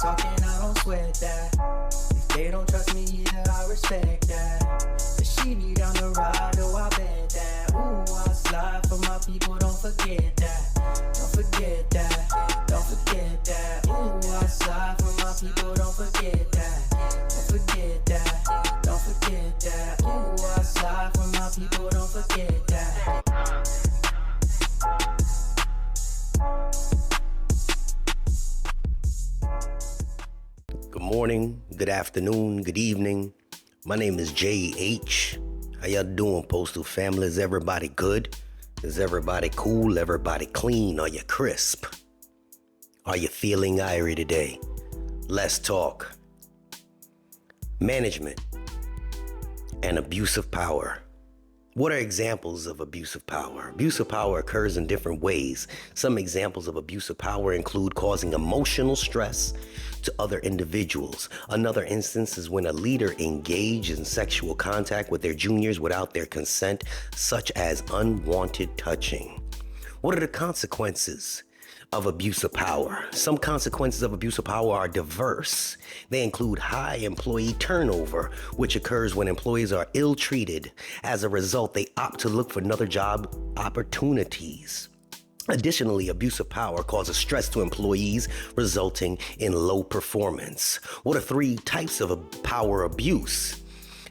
talking, I don't sweat that. If they don't trust me either, I respect that. Does she need down the ride, oh I bet that. Ooh, I slide for my people, don't forget that. Don't forget that, don't forget that. Ooh, I slide for my people, don't forget that. Don't forget that, don't forget that. Ooh, I slide for my people, don't forget that. Good morning, good afternoon, good evening. My name is JH. How y'all doing, Postal family? Is everybody good? Is everybody cool? Everybody clean? Are you crisp? Are you feeling irie today? Let's talk. Management and abuse of power. What are examples of abuse of power? Abuse of power occurs in different ways. Some examples of abuse of power include causing emotional stress to other individuals. Another instance is when a leader engages in sexual contact with their juniors without their consent, such as unwanted touching. What are the consequences of abuse of power? Some consequences of abuse of power are diverse. They include high employee turnover, which occurs when employees are ill-treated. As a result, they opt to look for another job opportunities. Additionally, abuse of power causes stress to employees, resulting in low performance. What are three types of power abuse?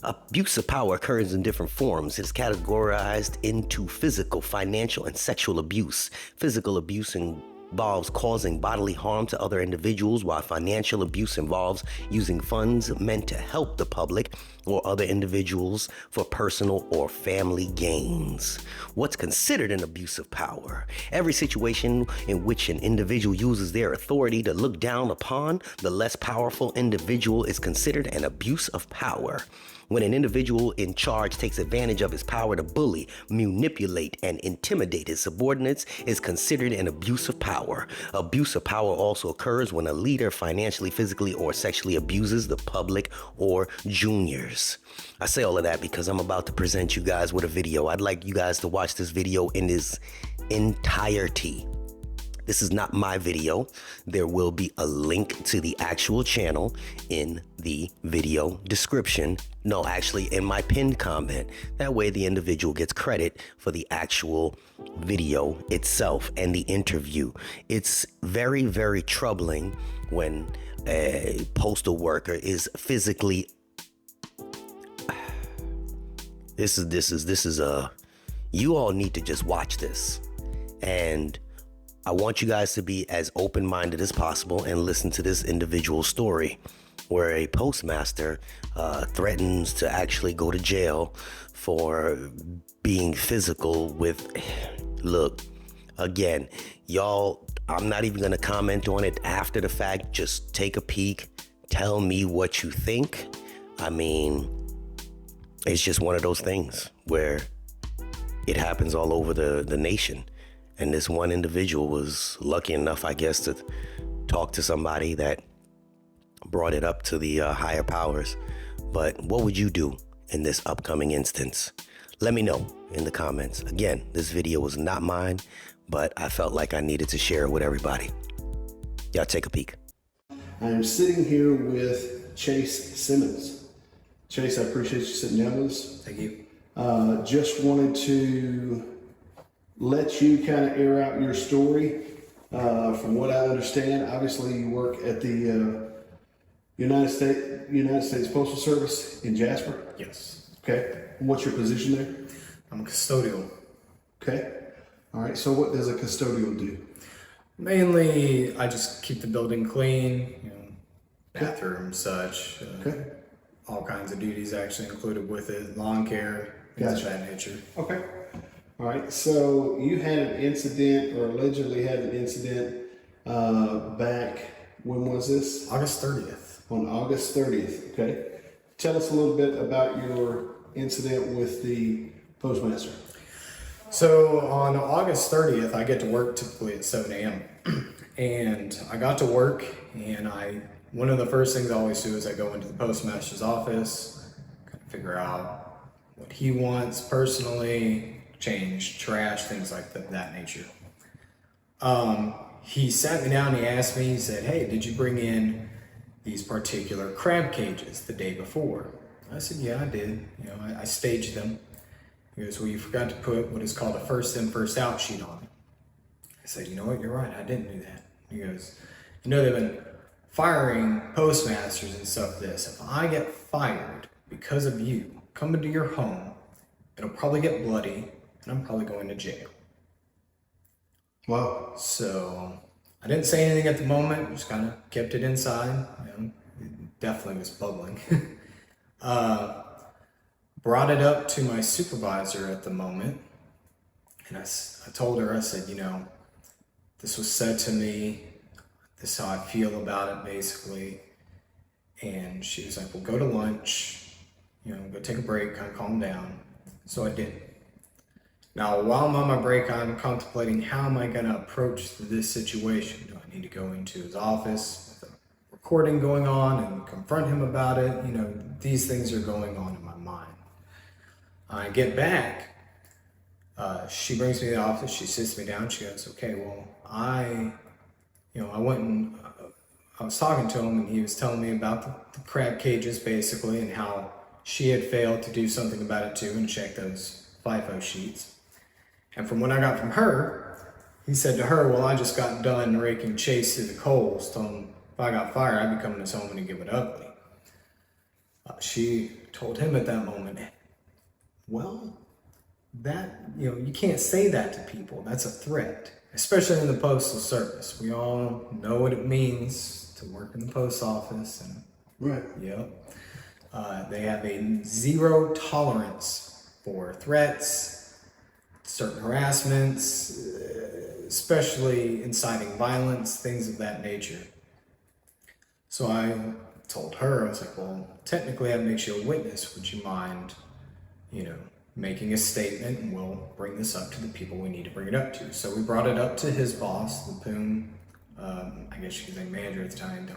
Abuse of power occurs in different forms. It's categorized into physical, financial, and sexual abuse. Physical abuse involves causing bodily harm to other individuals, while financial abuse involves using funds meant to help the public or other individuals for personal or family gains. What's considered an abuse of power? Every situation in which an individual uses their authority to look down upon the less powerful individual is considered an abuse of power. When an individual in charge takes advantage of his power to bully, manipulate, and intimidate his subordinates is considered an abuse of power. Abuse of power also occurs when a leader financially, physically, or sexually abuses the public or juniors. I say all of that because I'm about to present you guys with a video. I'd like you guys to watch this video in its entirety. This is not my video. There will be a link to the actual channel in the video description. No, actually in my pinned comment. That way the individual gets credit for the actual video itself and the interview. It's very, very troubling when a postal worker is physically you all need to just watch this, and I want you guys to be as open-minded as possible and listen to this individual story where a postmaster threatens to actually go to jail for being physical with, look, again, y'all, I'm not even gonna comment on it after the fact. Just take a peek, tell me what you think. I mean, it's just one of those things where it happens all over the nation. And this one individual was lucky enough, I guess, to talk to somebody that brought it up to the higher powers. But what would you do in this upcoming instance? Let me know in the comments. Again, this video was not mine, but I felt like I needed to share it with everybody. Y'all take a peek. I'm sitting here with Chase Simmons. Chase, I appreciate you sitting down with us. Thank you. Just wanted to let you kind of air out your story. From what I understand, obviously you work at the United States Postal Service in Jasper. Yes. Okay. And what's your position there? I'm a custodial. Okay. All right. So what does a custodial do? Mainly, I just keep the building clean, bathroom, such. Okay. All kinds of duties actually included with it, lawn care, things of that nature. Okay. All right. So you had an incident, or allegedly had an incident, back, when was this? August 30th. On August 30th. Okay. Tell us a little bit about your incident with the postmaster. So on August 30th, I get to work typically at 7 a.m. And I got to work, and one of the first things I always do is I go into the postmaster's office, kind of figure out what he wants personally, change, trash, things like that nature. He sat me down, he asked me, he said, "Hey, did you bring in these particular crab cages the day before? I said, yeah, I did. You know, I staged them. He goes, well, you forgot to put what is called a first in, first out sheet on it. I said, you know what, you're right, I didn't do that. He goes, you know, they've been firing postmasters and stuff this. If I get fired because of you coming to your home, it'll probably get bloody and I'm probably going to jail. Wow. So I didn't say anything at the moment, just kind of kept it inside. You know, it definitely was bubbling. Brought it up to my supervisor at the moment, and I told her, I said, you know, this was said to me, this is how I feel about it, basically. And she was like, well, go to lunch, you know, go take a break, kind of calm down. So I did. Now, while I'm on my break, I'm contemplating how am I going to approach this situation? Do I need to go into his office with a recording going on and confront him about it? You know, these things are going on in my mind. I get back, she brings me to the office, she sits me down, she goes, okay, well, I went and I was talking to him and he was telling me about the crab cages basically and how she had failed to do something about it too and check those FIFO sheets. And from what I got from her, he said to her, well, I just got done raking Chase through the coals, told him if I got fired, I'd be coming to his home and he'd give it ugly. She told him at that moment, well, that, you know, you can't say that to people. That's a threat, especially in the Postal Service. We all know what it means to work in the post office. And Right. yep. They have a zero tolerance for threats, certain harassments, especially inciting violence, things of that nature. So I told her, I was like, well, technically that makes you a witness. Would you mind, you know, making a statement, and we'll bring this up to the people we need to bring it up to. So we brought it up to his boss, Lapoon. I guess she was a manager at the time.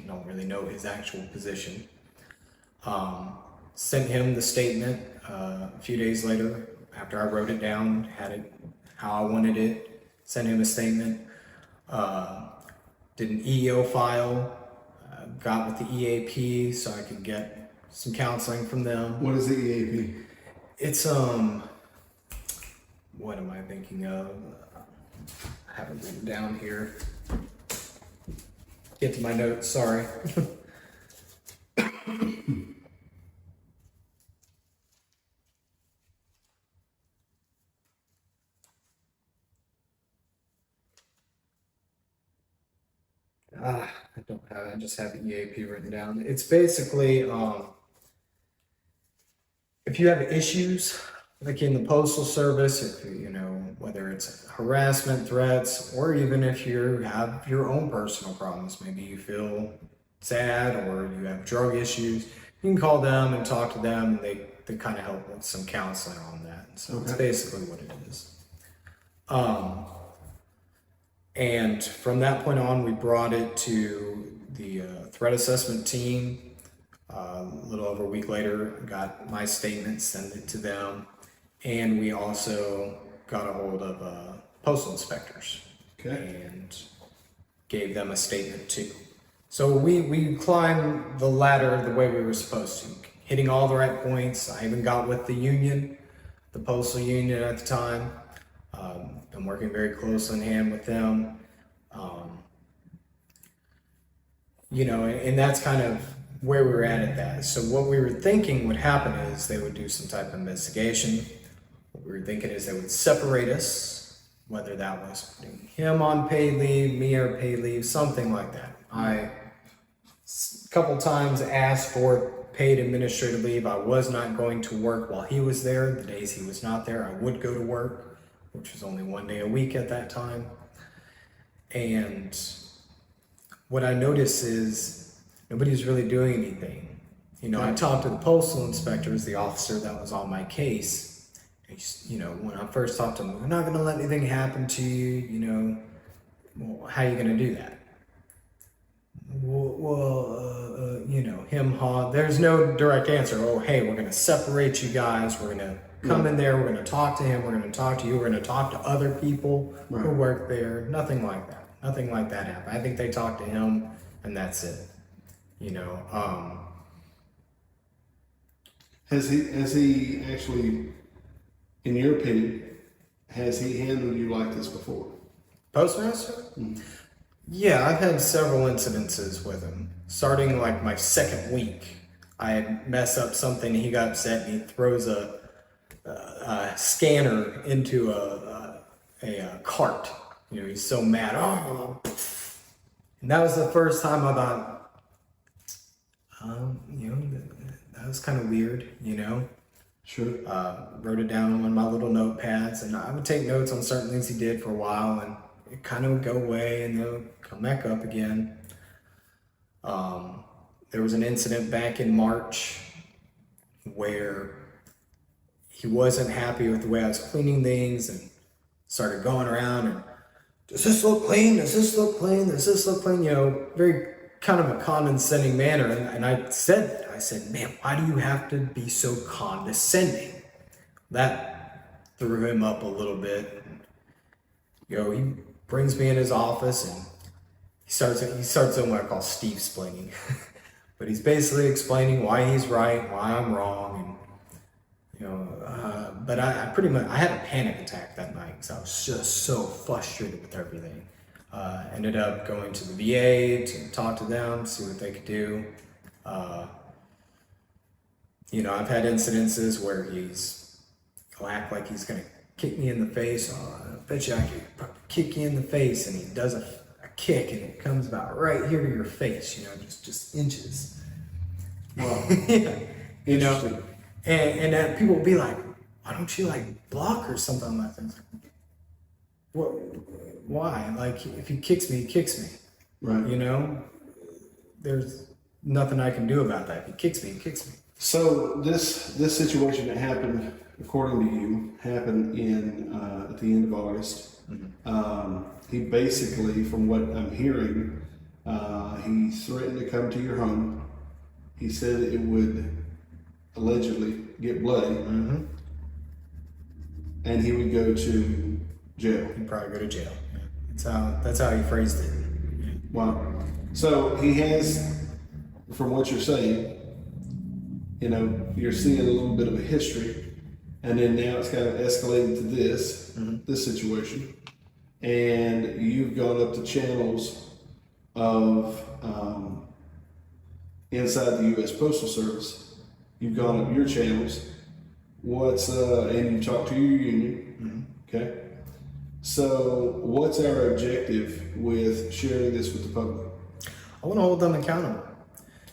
Don't really know his actual position. Sent him the statement a few days later after I wrote it down, had it how I wanted it. Sent him a statement. Did an EEO file. Got with the EAP so I could get some counseling from them. What is the EAP? It's what am I thinking of? I have it written down here. Get to my notes, sorry. I don't have it, I just have the EAP written down. It's basically, if you have issues, like in the Postal Service, if you know, whether it's harassment, threats, or even if you have your own personal problems, maybe you feel sad or you have drug issues, you can call them and talk to them, and they kind of help with some counseling on that. So That's basically what it is. And from that point on, we brought it to the threat assessment team. A little over a week later, got my statement, sent it to them, and we also got a hold of postal inspectors and gave them a statement too. So we climbed the ladder the way we were supposed to, hitting all the right points. I even got with the union, the postal union at the time. Been working very close in hand with them. You know, and that's kind of where we were at that. So what we were thinking would happen is they would do some type of investigation. What we were thinking is they would separate us, whether that was putting him on paid leave, me on paid leave, something like that. I a couple times asked for paid administrative leave. I was not going to work while he was there. The days he was not there, I would go to work, which was only one day a week at that time. And what I noticed is nobody's really doing anything. You know, I talked to the postal inspectors, the officer that was on my case. You know, when I first talked to him, we're not going to let anything happen to you. You know, well, how are you going to do that? You know, there's no direct answer. Oh, hey, we're going to separate you guys. We're going to come in there. We're going to talk to him. We're going to talk to you. We're going to talk to other people who work there. Nothing like that. Nothing like that happened. I think they talked to him and that's it. you know. Has he actually, in your opinion, has he handled you like this before? Postmaster? Yeah, I've had several incidences with him. Starting like my second week, I mess up something, he got upset, and he throws a scanner into a cart. You know, he's so mad. Oh. And that was the first time I thought, you know, that was kind of weird, you know. Sure. Wrote it down on one of my little notepads, and I would take notes on certain things he did for a while, and it kind of would go away and then it would come back up again. There was an incident back in March where he wasn't happy with the way I was cleaning things and started going around and, does this look clean? Does this look clean? Does this look clean? You know, very kind of a condescending manner. And I said, man, why do you have to be so condescending? That threw him up a little bit. You know, he brings me in his office and he starts doing what I call Steve splaining. But he's basically explaining why he's right, why I'm wrong, and you know, but I had a panic attack that night because I was just so frustrated with everything. Ended up going to the VA to talk to them, see what they could do. You know, I've had incidences where he'll act like he's gonna kick me in the face. Oh, I bet you I could kick you in the face, and he does a kick, and it comes about right here to your face. You know, just inches. Wow. Yeah. You know, Interesting. and people will be like, why don't you like block or something like that? What? Why? Like, if he kicks me, he kicks me. Right. You know, there's nothing I can do about that. If he kicks me, he kicks me. So this situation that happened, according to you, happened in at the end of August. He basically, from what I'm hearing, he threatened to come to your home. He said it would allegedly get bloody, and he would go to jail. He'd probably go to jail. Yeah. That's how he phrased it. Yeah. Wow. So he has, from what you're saying, you know, you're seeing a little bit of a history, and then now it's kind of escalated to this situation, and you've gone up the channels of inside the U.S. Postal Service. You've gone up your channels. And you talked to your union. Okay. So what's our objective with sharing this with the public? I want to hold them accountable.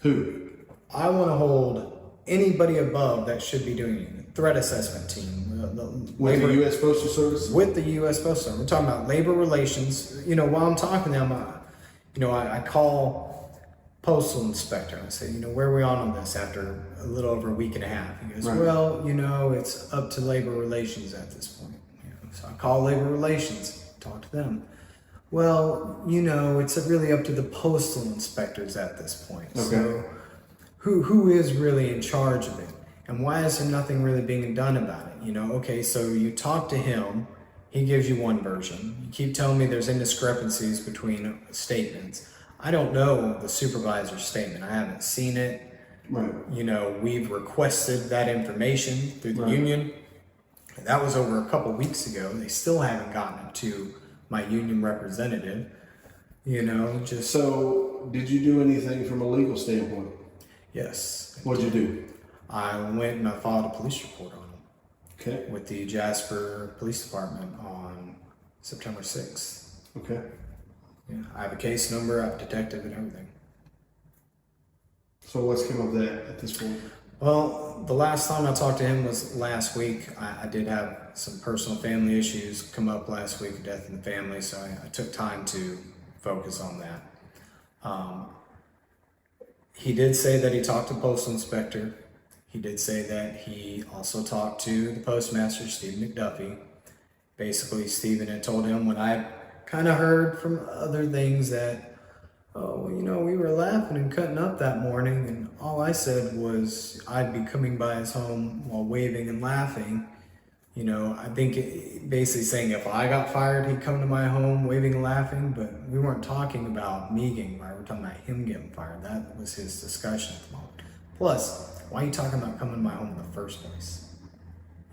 Who? I want to hold anybody above that should be doing it. Threat assessment team. With the U.S. Postal Service? With the U.S. Postal Service. We're talking about labor relations. You know, while I'm talking to them, I call postal inspector. I say, you know, where are we on this after a little over a week and a half? He goes, Right. well, you know, it's up to labor relations at this point. You know, so I call labor relations, talk to them. Well, you know, it's really up to the postal inspectors at this point. Okay. So who is really in charge of it? And why is there nothing really being done about it? You know, okay, so you talk to him, he gives you one version. You keep telling me there's indiscrepancies between statements. I don't know the supervisor's statement. I haven't seen it. Right. You know, we've requested that information through the Right. union. And that was over a couple weeks ago. They still haven't gotten it to my union representative. You know, just... So did you do anything from a legal standpoint? Yes. What'd you do? I went and I filed a police report on him Okay. with the Jasper Police Department on September 6th. Okay. Yeah, I have a case number, I have a detective and everything. So what's come of that at this point? Well, the last time I talked to him was last week. I did have some personal family issues come up last week, a death in the family, so I took time to focus on that. He did say that he talked to postal inspector. He did say that he also talked to the postmaster, Steve McDuffie. Basically, Stephen had told him when I kind of heard from other things that, oh, well, you know, we were laughing and cutting up that morning, and all I said was I'd be coming by his home while waving and laughing. You know, I think basically saying if I got fired, he'd come to my home waving and laughing, but we weren't talking about me getting fired. We're talking about him getting fired. That was his discussion at the moment. Plus, why are you talking about coming to my home in the first place?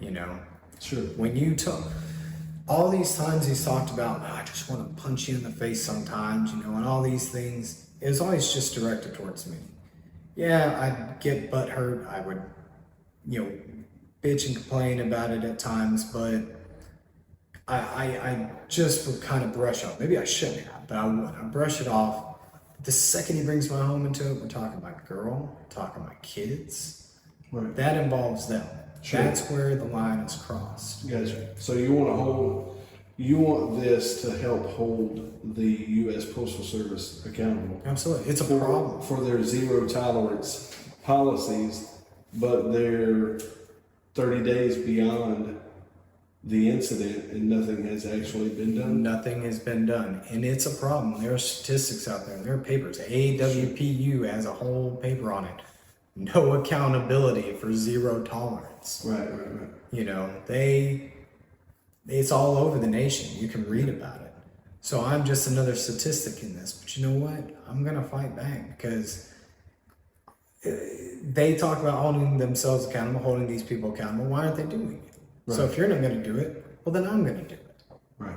You know? Sure. When you took all these times he's talked about, "Oh, I just want to punch you in the face sometimes, you know, and all these things, it was always just directed towards me. Yeah, I'd get butthurt. I would, you know, bitch and complain about it at times, but I just would kind of brush off. Maybe I shouldn't have, but I would. I'd brush it off. The second he brings my home into it, we're talking my girl, we're talking my kids. Right. That involves them. Sure. That's where the line is crossed. Gotcha. So you want this to help hold the U.S. Postal Service accountable. Absolutely. It's a problem. For their zero tolerance policies, but they're 30 days beyond the incident and nothing has actually been done. Nothing has been done. And it's a problem. There are statistics out there. There are papers. AWPU has a whole paper on it. No accountability for zero tolerance. Right. You know, it's all over the nation. You can read about it. So I'm just another statistic in this. But you know what? I'm going to fight back because they talk about holding themselves accountable, holding these people accountable. Why aren't they doing it? Right. So if you're not going to do it, well, then I'm going to do it. Right.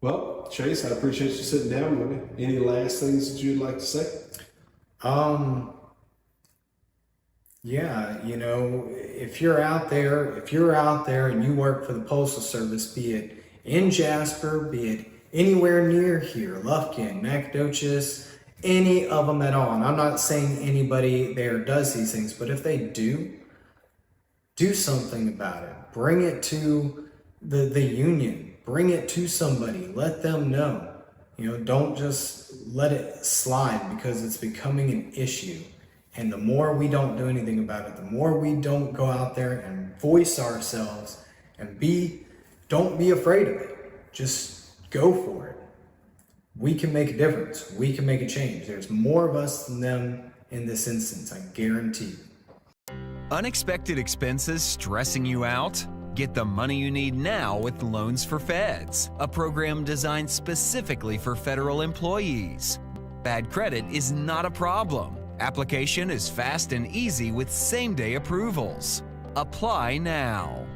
Well, Chase, I appreciate you sitting down with me. Any last things that you'd like to say? Yeah, you know, if you're out there and you work for the Postal Service, be it in Jasper, be it anywhere near here, Lufkin, Nacogdoches, any of them at all. And I'm not saying anybody there does these things, but if they do something about it. Bring it to the union. Bring it to somebody. Let them know. You know, don't just let it slide because it's becoming an issue. And the more we don't do anything about it, the more we don't go out there and voice ourselves and don't be afraid of it. Just go for it. We can make a difference. We can make a change. There's more of us than them in this instance, I guarantee. Unexpected expenses stressing you out? Get the money you need now with Loans for Feds, a program designed specifically for federal employees. Bad credit is not a problem. Application is fast and easy with same-day approvals. Apply now.